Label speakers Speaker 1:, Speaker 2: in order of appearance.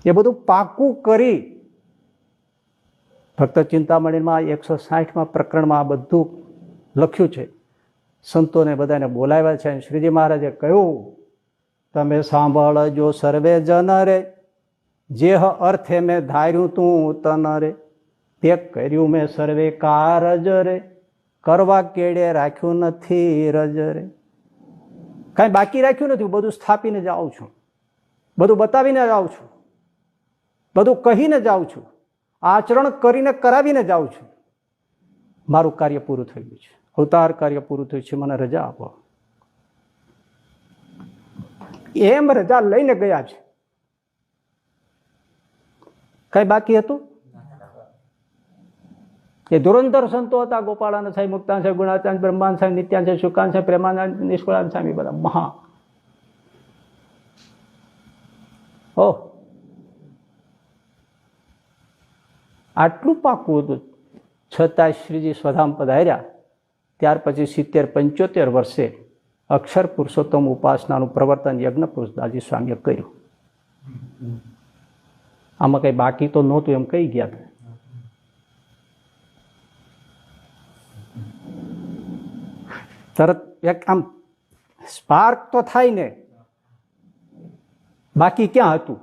Speaker 1: એ બધું પાકું કરી ભક્ત ચિંતામણીમાં 160માં પ્રકરણમાં આ બધું લખ્યું છે. સંતોને બધાને બોલાવ્યા છે. શ્રીજી મહારાજે કહ્યું, તમે સાંભળજો સર્વે જન રે, જે અર્થે મેં ધાર્યું તું તન રે, તે કર્યું મેં સર્વે કારજ રે, કરવા કેડે રાખ્યું નથી રજ રે. કાંઈ બાકી રાખ્યું નથી, બધું સ્થાપીને જ આવું છું, બધું બતાવીને જ આવું છું, બધું કહીને જ આવું છું, આચરણ કરીને કરાવીને જ આવું છું. મારું કાર્ય પૂરું થઈ ગયું છે, અવતાર કાર્ય પૂરું થયું છે, મને રજા આપો. એમ રજા લઈને ગયા છે. કઈ બાકી હતું? એ ધુરંધર સંતો હતા. ગોપાળાનંદ સાહેબ, મુક્તાન સાહેબ, ગુણાચાર્ય, બ્રહ્માન સાહેબ, નિત્યાન સાહેબ, શુકાન સાહેબ, પ્રેમાનંદ, નિષ્કુળાન સ્વામી, બધા મહા. ઓહ, આટલું પાકું હતું છતાં શ્રીજી સ્વધામ પધાર્યા ત્યાર પછી 70-75 વર્ષે અક્ષર પુરુષોત્તમ ઉપાસનાનું પ્રવર્તન યજ્ઞ પુરુષદાસજી સ્વામીએ કર્યું. આમાં કઈ બાકી તો નહોતું એમ કહી ગયા હતા. તરત એક આમ સ્પાર્ક તો થાય ને, બાકી ક્યાં હતું?